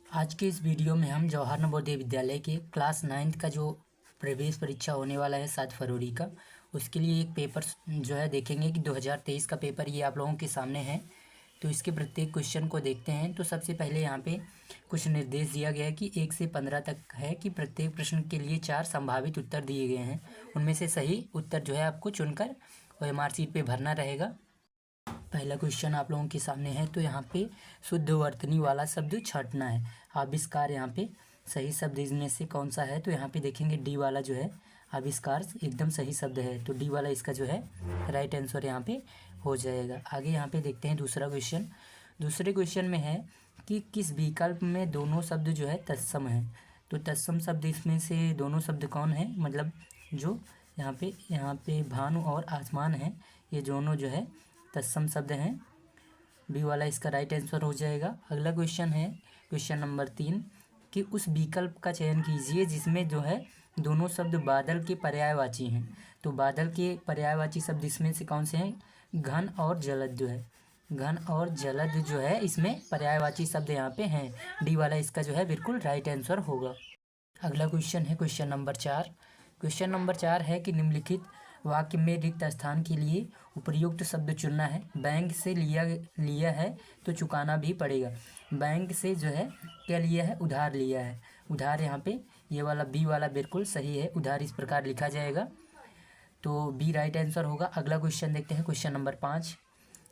आज के इस वीडियो में हम जवाहर नवोदय विद्यालय के क्लास 9th का जो प्रवेश परीक्षा होने वाला है 7 फरवरी का, उसके लिए एक पेपर जो है देखेंगे कि 2023 का पेपर ये आप लोगों के सामने है। तो इसके प्रत्येक क्वेश्चन को देखते हैं। तो सबसे पहले यहाँ पे कुछ निर्देश दिया गया है कि 1 से 15 तक है कि प्रत्येक प्रश्न के लिए 4 संभावित उत्तर दिए गए हैं। उनमें से सही उत्तर जो है आपको चुनकर OMR शीट पे भरना रहेगा। पहला क्वेश्चन आप लोगों के सामने है। तो यहाँ पे शुद्ध वर्तनी वाला शब्द छांटना है। आविष्कार यहाँ पे सही शब्द इनमें से कौन सा है? तो यहाँ पे देखेंगे डी वाला जो है आविष्कार एकदम सही शब्द है। तो डी वाला इसका जो है राइट आंसर यहाँ पे हो जाएगा। आगे यहाँ पे देखते हैं दूसरा क्वेश्चन। दूसरे क्वेश्चन में है कि किस विकल्प में दोनों शब्द जो है तत्सम है। तो तत्सम शब्द इसमें से दोनों शब्द कौन है? मतलब जो यहाँ पे भानु और आसमान है, ये दोनों जो है तत्सम शब्द हैं। बी वाला इसका राइट आंसर हो जाएगा। अगला क्वेश्चन है क्वेश्चन नंबर 3 कि उस विकल्प का चयन कीजिए जिसमें जो है दोनों शब्द बादल के पर्यायवाची हैं। तो बादल के पर्यायवाची शब्द इसमें से कौन से हैं? घन और जलद जो है, घन और जलद जो है इसमें पर्यायवाची शब्द यहाँ पे हैं। डी वाला इसका जो है बिल्कुल राइट आंसर होगा। अगला क्वेश्चन है क्वेश्चन नंबर 4। क्वेश्चन नंबर 4 है कि निम्नलिखित वाक्य में रिक्त स्थान के लिए उपयुक्त शब्द चुनना है। बैंक से लिया है तो चुकाना भी पड़ेगा। बैंक से जो है क्या लिया है? उधार लिया है। उधार यहाँ पे ये वाला बी वाला बिल्कुल सही है। उधार इस प्रकार लिखा जाएगा, तो बी राइट आंसर होगा। अगला क्वेश्चन देखते हैं क्वेश्चन नंबर 5।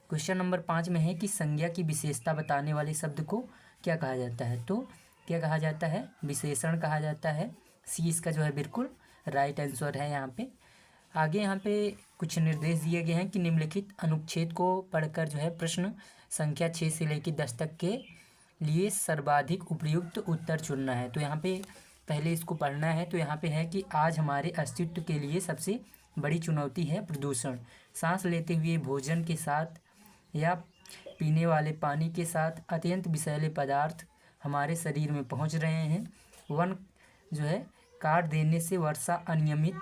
क्वेश्चन नंबर 5 में है कि संज्ञा की विशेषता बताने वाले शब्द को क्या कहा जाता है। तो क्या कहा जाता है? विशेषण कहा जाता है। सी इसका जो है बिल्कुल राइट आंसर है यहाँ पे। आगे यहाँ पे कुछ निर्देश दिए गए हैं कि निम्नलिखित अनुच्छेद को पढ़कर जो है प्रश्न संख्या 6 से लेकर 10 तक के लिए सर्वाधिक उपयुक्त उत्तर चुनना है। तो यहाँ पे पहले इसको पढ़ना है। तो यहाँ पे है कि आज हमारे अस्तित्व के लिए सबसे बड़ी चुनौती है प्रदूषण। सांस लेते हुए भोजन के साथ या पीने वाले पानी के साथ अत्यंत विषैले पदार्थ हमारे शरीर में पहुँच रहे हैं। वन जो है काट देने से वर्षा अनियमित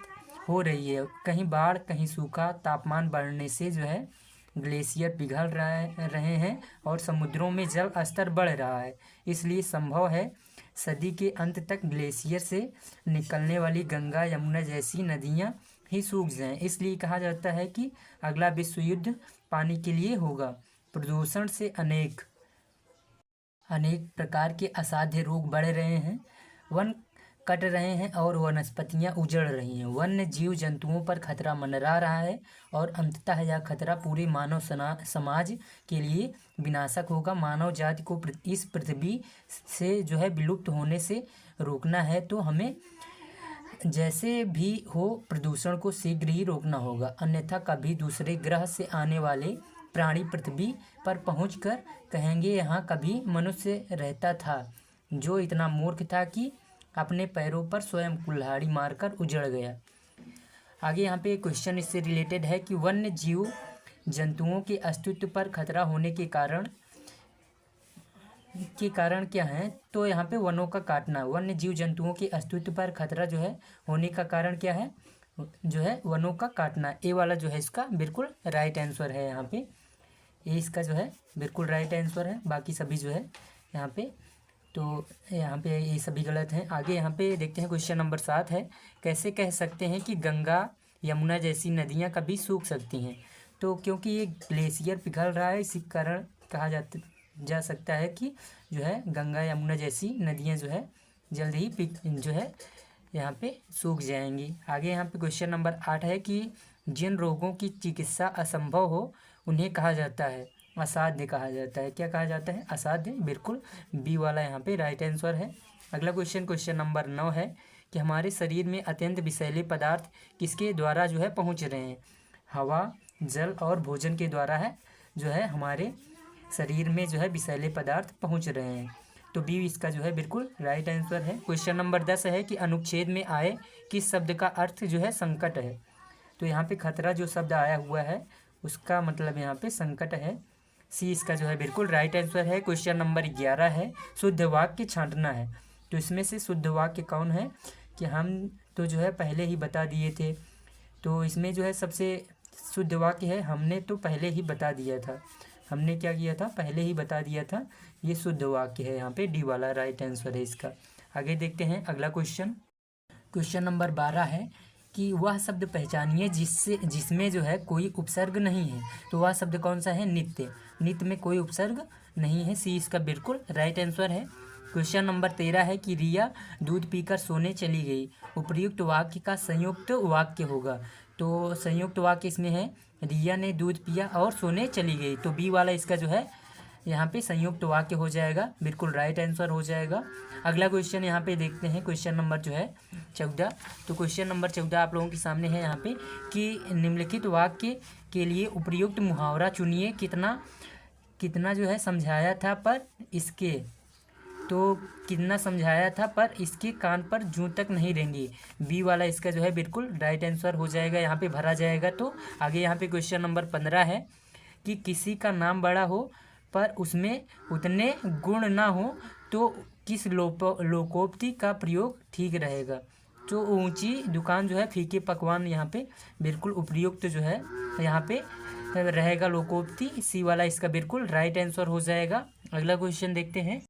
हो रही है। कहीं बाढ़ कहीं सूखा। तापमान बढ़ने से जो है ग्लेशियर पिघल रहे हैं और समुद्रों में जल स्तर बढ़ रहा है। इसलिए संभव है सदी के अंत तक ग्लेशियर से निकलने वाली गंगा यमुना जैसी नदियां ही सूख जाएं। इसलिए कहा जाता है कि अगला विश्व युद्ध पानी के लिए होगा। प्रदूषण से अनेक प्रकार के असाध्य रोग बढ़ रहे हैं। वन कट रहे हैं और वनस्पतियां उजड़ रही हैं। वन्य जीव जंतुओं पर खतरा मंडरा रहा है और अंततः यह खतरा पूरे मानव समाज के लिए विनाशक होगा। मानव जाति को इस पृथ्वी से जो है विलुप्त होने से रोकना है तो हमें जैसे भी हो प्रदूषण को शीघ्र ही रोकना होगा, अन्यथा कभी दूसरे ग्रह से आने वाले प्राणी पृथ्वी पर पहुंचकर कहेंगे यहाँ कभी मनुष्य रहता था जो इतना मूर्ख था कि अपने पैरों पर स्वयं कुल्हाड़ी मारकर उजड़ गया। आगे यहाँ पे क्वेश्चन इससे रिलेटेड है कि वन्य जीव जंतुओं के अस्तित्व पर खतरा होने के कारण क्या है? तो यहाँ पे वनों का काटना। वन्य जीव जंतुओं के अस्तित्व पर खतरा जो है होने का कारण क्या है? जो है वनों का काटना। ए वाला जो है इसका बिल्कुल राइट आंसर है। यहाँ पे ए इसका जो है बिल्कुल राइट आंसर है। बाकी सभी जो है यहाँ पे यहाँ पे ये सभी गलत हैं। आगे यहाँ पे देखते हैं क्वेश्चन नंबर 7 है कैसे कह सकते हैं कि गंगा यमुना जैसी नदियाँ कभी सूख सकती हैं। तो क्योंकि ये ग्लेशियर पिघल रहा है, इसी कारण कहा जा सकता है कि जो है गंगा यमुना जैसी नदियाँ जो है जल्द ही जो है यहाँ पे सूख जाएंगी। आगे यहाँ पे क्वेश्चन नंबर 8 है कि जिन रोगों की चिकित्सा असंभव हो उन्हें कहा जाता है असाध्य कहा जाता है। क्या कहा जाता है? असाध्य। बिल्कुल बी वाला यहाँ पे राइट आंसर है। अगला क्वेश्चन नंबर 9 है कि हमारे शरीर में अत्यंत विषैले पदार्थ किसके द्वारा जो है पहुँच रहे हैं? हवा, जल और भोजन के द्वारा है जो है हमारे शरीर में जो है विषैले पदार्थ पहुँच रहे हैं। तो बी इसका जो है बिल्कुल राइट आंसर है। क्वेश्चन नंबर 10 है कि अनुच्छेद में आए किस शब्द का अर्थ जो है संकट है। तो यहाँ पे खतरा जो शब्द आया हुआ है उसका मतलब यहाँ पे संकट है। सी इसका जो है बिल्कुल राइट आंसर है। क्वेश्चन नंबर 11 है शुद्ध वाक्य छांटना है। तो इसमें से शुद्ध वाक्य कौन है कि हम तो जो है पहले ही बता दिए थे। तो इसमें जो है सबसे शुद्ध वाक्य है हमने तो पहले ही बता दिया था। हमने क्या किया था? पहले ही बता दिया था। ये शुद्ध वाक्य है, यहाँ पे डी वाला राइट आंसर है इसका। आगे देखते हैं अगला क्वेश्चन। क्वेश्चन नंबर 12 है कि वह शब्द पहचानिए जिसमें जो है कोई उपसर्ग नहीं है। तो वह शब्द कौन सा है? नित्य। नित्य में कोई उपसर्ग नहीं है, सी इसका बिल्कुल राइट आंसर है। क्वेश्चन नंबर 13 है कि रिया दूध पीकर सोने चली गई। उपर्युक्त वाक्य का संयुक्त वाक्य होगा। तो संयुक्त वाक्य इसमें है रिया ने दूध पिया और सोने चली गई। तो बी वाला इसका जो है यहाँ पे संयुक्त वाक्य हो जाएगा, बिल्कुल राइट आंसर हो जाएगा। अगला क्वेश्चन यहाँ पे देखते हैं, क्वेश्चन नंबर जो है 14। तो क्वेश्चन नंबर 14 आप लोगों के सामने है यहाँ पे कि निम्नलिखित वाक्य के लिए उपयुक्त मुहावरा चुनिए। कितना जो है समझाया था पर इसके, तो कितना समझाया था पर इसके कान पर जूं तक नहीं रेंगी। बी वाला इसका जो है बिल्कुल राइट आंसर हो जाएगा, यहाँ पे भरा जाएगा। तो आगे यहाँ पे क्वेश्चन नंबर 15 है कि किसी का नाम बड़ा हो पर उसमें उतने गुण ना हो तो किस लोकोक्ति का प्रयोग ठीक रहेगा। तो ऊंची दुकान जो है फीके पकवान, यहाँ पे बिल्कुल उपयुक्त जो है यहाँ पे रहेगा लोकोक्ति, सी वाला इसका बिल्कुल राइट आंसर हो जाएगा। अगला क्वेश्चन देखते हैं।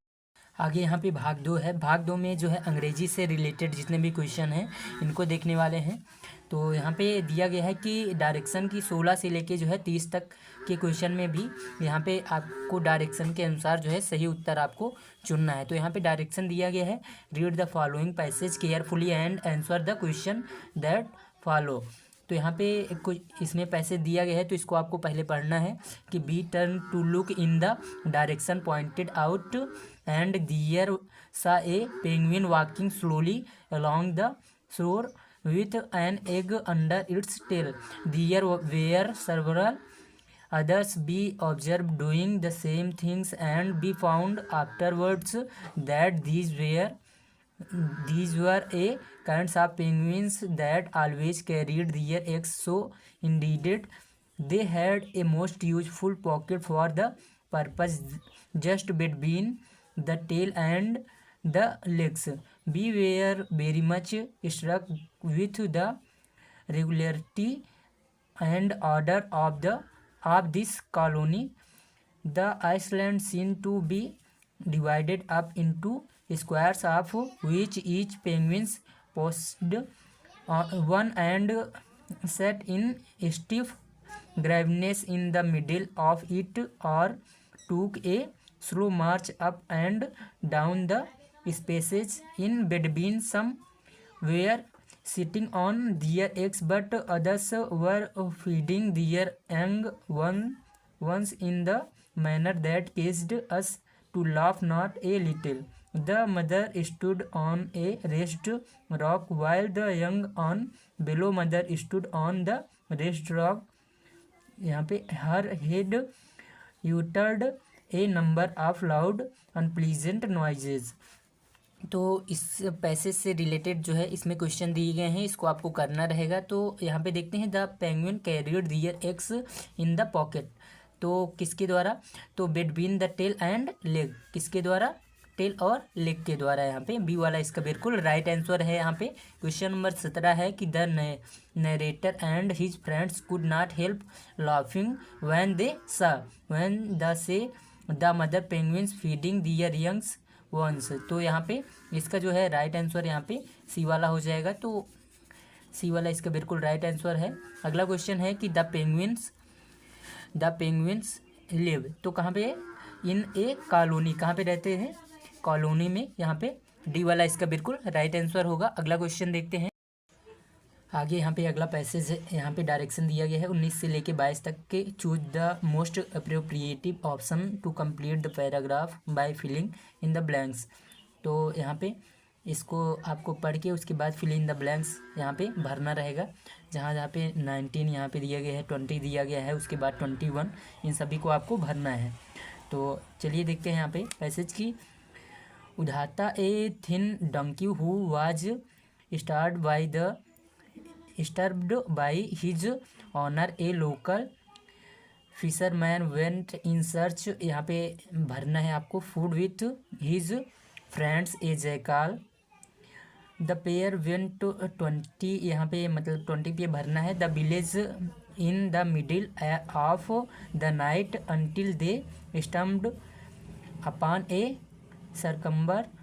आगे यहाँ पे भाग 2 है। भाग 2 में जो है अंग्रेजी से रिलेटेड जितने भी क्वेश्चन हैं इनको देखने वाले हैं। तो यहाँ पे दिया गया है कि डायरेक्शन की 16 से लेके जो है 30 तक के क्वेश्चन में भी यहाँ पे आपको डायरेक्शन के अनुसार जो है सही उत्तर आपको चुनना है। तो यहाँ पे डायरेक्शन दिया गया है, read the following passage carefully and answer the question that follow. तो यहाँ पे कुछ इसमें पैसेज दिया गया है, तो इसको आपको पहले पढ़ना है कि be turn to look in the direction pointed out and there saw a penguin walking slowly along the shore with an egg under its tail. There were several others be observed doing the same things and be found afterwards that these were a kinds of penguins that always carried their eggs, so indeed they had a most useful pocket for the purpose just between the tail and the legs. We were very much struck with the regularity and order of this colony. The island seemed to be divided up into squares of which each penguin possessed one and sat in stiff graveness in the middle of it, or took a slow march up and down the spaces in between. Some were sitting on their eggs, but others were feeding their young ones in the manner that caused us to laugh not a little. The mother stood on a raised rock while the young on below mother stood on the raised rock. यहाँ पे her head uttered a number of loud unpleasant noises. तो इस passage से related जो है इसमें question दिए गए हैं, इसको आपको करना रहेगा। तो यहाँ पे देखते हैं the penguin carried their eggs in the pocket. तो किसके द्वारा? तो between the tail and leg, किसके द्वारा? टेल और लेग के द्वारा। यहाँ पे बी वाला इसका बिल्कुल राइट आंसर है। यहाँ पे क्वेश्चन नंबर 17 है कि the narrator and his friends could not help laughing when they saw the mother penguins feeding their youngs ones. तो यहाँ पे इसका जो है राइट आंसर यहाँ पे सी वाला हो जाएगा। तो सी वाला इसका बिल्कुल राइट आंसर है। अगला क्वेश्चन है कि द पेंगुइन्स लिव। तो कहाँ पे? इन ए कॉलोनी। कहाँ पे रहते हैं? कॉलोनी में। यहाँ पे डी वाला इसका बिल्कुल राइट आंसर होगा। अगला क्वेश्चन देखते हैं। आगे यहाँ पे अगला पैसेज है, यहाँ पे डायरेक्शन दिया गया है 19 से लेके 22 तक के। Choose the most appropriative option to complete the paragraph by filling in the blanks. तो यहाँ पे इसको आपको पढ़ के उसके बाद फिल इन द ब्लैंक्स यहाँ पे भरना रहेगा। जहाँ पे 19 यहाँ पे दिया गया है, 20 दिया गया है, उसके बाद 21, इन सभी को आपको भरना है। तो चलिए देखते हैं यहाँ पे पैसेज की। उधाता a thin donkey who was disturbed by his owner, a local fisherman went in search। यहाँ पे भरना है आपको food with his friends a jackal। The pair went to 20, यहाँ पे मतलब 20 पे भरना है। The village in the middle of the night until they stumbled upon a cucumber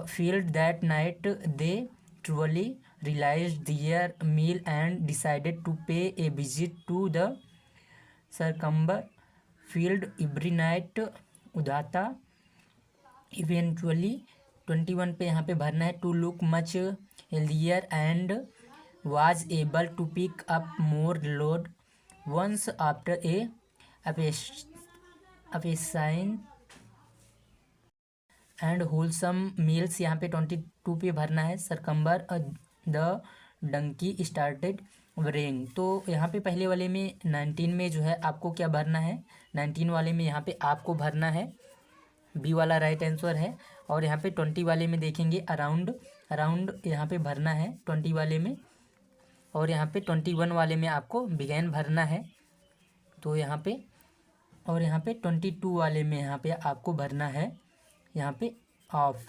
field that night they truly realized their meal and decided to pay a visit to the circumber field every night. उदाता eventually 21 पे यहाँ पे भरना है to look much healthier and was able to pick up more load once after a अपेसाइन and wholesome meals. यहाँ पे 22 पे भरना है cucumber the donkey started braying. तो यहाँ पे पहले वाले में 19 में जो है आपको क्या भरना है, 19 वाले में यहाँ पे आपको भरना है बी वाला राइट आंसर है। और यहाँ पे 20 वाले में देखेंगे अराउंड यहाँ पे भरना है 20 वाले में। और यहाँ पे 21 वाले में आपको बिगैन भरना है तो यहाँ पे, और यहाँ पे 22 वाले में यहाँ पे आपको भरना है यहाँ पे ऑफ।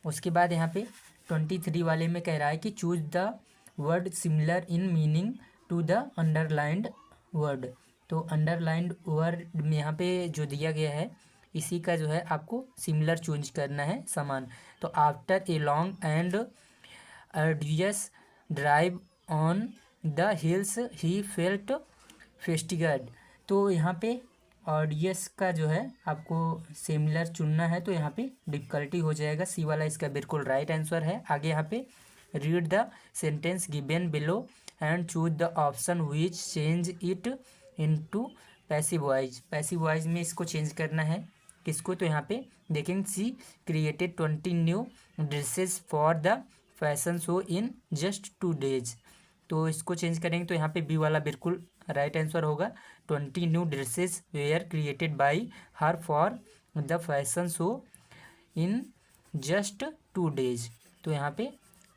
उसके बाद यहाँ पे 23 वाले में कह रहा है कि choose the word similar in meaning to the underlined word. तो अंडरलाइंड वर्ड में यहाँ पे जो दिया गया है इसी का जो है आपको सिमिलर चूज करना है, समान। तो after a long and arduous drive on the hills he felt fatigued. तो यहाँ पे ऑडियस का जो है आपको सिमिलर चुनना है तो यहाँ पे डिफिकल्टी हो जाएगा, सी वाला इसका बिल्कुल राइट आंसर है। आगे यहाँ पे read the sentence given below and choose the option which change it into passive voice. Passive voice में इसको चेंज करना है किसको, तो यहाँ पे देखेंगे she created 20 new dresses for the fashion show in just 2 days। तो इसको चेंज करेंगे तो यहाँ पे बी वाला बिल्कुल राइट आंसर होगा। 20 new dresses were created by her for the fashion show in just 2 days। तो यहाँ पे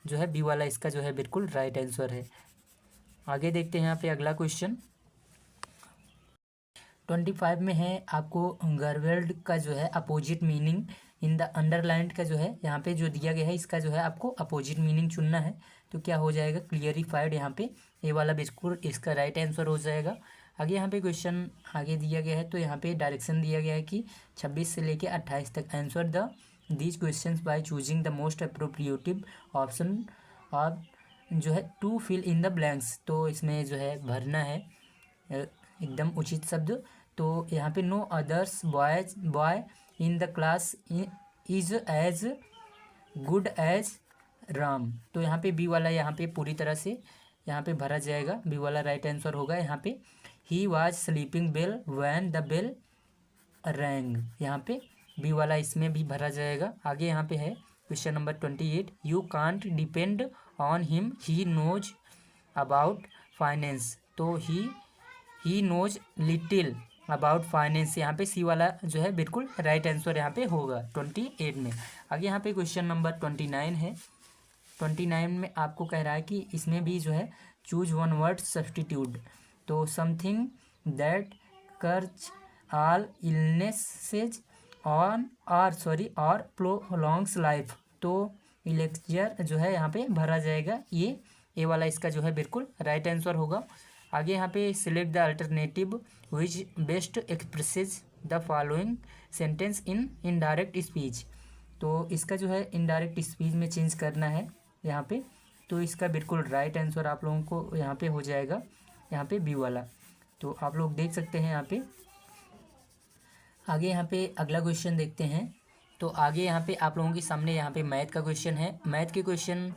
जो है बी वाला इसका जो है बिल्कुल राइट आंसर है। आगे देखते हैं यहाँ पे अगला क्वेश्चन 25 में है आपको गार्वेल्ड का जो है opposite meaning in the underlined का जो है यहाँ पे जो दिया गया है इसका जो है आपको अपोजिट मीनिंग चुनना है। तो क्या हो जाएगा क्लियरिफाइड, यहाँ पे ए वाला बिल्कुल इसका राइट आंसर हो जाएगा। आगे यहाँ पे क्वेश्चन आगे दिया गया है तो यहाँ पे डायरेक्शन दिया गया है कि 26 से लेके 28 तक answer the these questions by choosing the most appropriative option of जो है to fill in the blanks. तो इसमें जो है भरना है एकदम उचित शब्द। तो यहाँ पे no others boy in the class is as good as Ram. तो यहाँ पे बी वाला यहाँ पे पूरी तरह से यहाँ पे भरा जाएगा, बी वाला राइट आंसर होगा। यहाँ पे he was sleeping bell when the bell rang, यहाँ पे बी वाला इसमें भी भरा जाएगा। आगे यहाँ पे है question number 28 you can't depend on him he knows about finance. तो he knows little about finance, यहाँ पे सी वाला जो है बिल्कुल राइट आंसर यहाँ पे होगा 28 में। आगे यहाँ पे क्वेश्चन नंबर 29 है। 29 में आपको कह रहा है कि इसमें भी जो है चूज वन वर्ड सब्सटीट्यूट। तो समथिंग दैट कर्ज ऑल इलनेसेज ऑन और प्रोलॉन्ग्स लाइफ। तो इलेक्चर जो है यहाँ पे भरा जाएगा, ये ए वाला इसका जो है बिल्कुल राइट आंसर होगा। आगे यहाँ पे select the alternative which best expresses the following sentence in indirect speech. तो इसका जो है इनडायरेक्ट स्पीच में चेंज करना है यहाँ पे। तो इसका बिल्कुल राइट आंसर आप लोगों को यहाँ पे हो जाएगा, यहाँ पे बी वाला। तो आप लोग देख सकते हैं यहाँ पे। आगे यहाँ पे अगला क्वेश्चन देखते हैं। तो आगे यहाँ पे आप लोगों के सामने यहाँ पे मैथ का क्वेश्चन है। मैथ के क्वेश्चन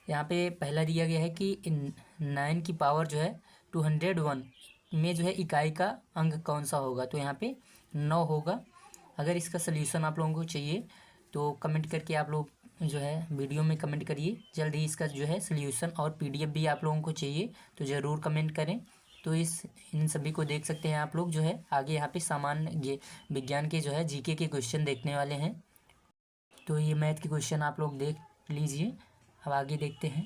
यहाँ पे पहला दिया गया है कि 9 की पावर जो है 201 में जो है इकाई का अंक कौन सा होगा। तो यहाँ पे 9 होगा। अगर इसका सल्यूशन आप लोगों को चाहिए तो कमेंट करके आप लोग जो है वीडियो में कमेंट करिए। जल्द ही इसका जो है सल्यूशन और पीडीएफ भी आप लोगों को चाहिए तो ज़रूर कमेंट करें। तो इन सभी को देख सकते हैं आप लोग जो है। आगे यहाँ पे सामान्य विज्ञान के जो है जीके के क्वेश्चन देखने वाले हैं। तो ये मैथ के क्वेश्चन आप लोग देख लीजिए। अब आगे देखते हैं।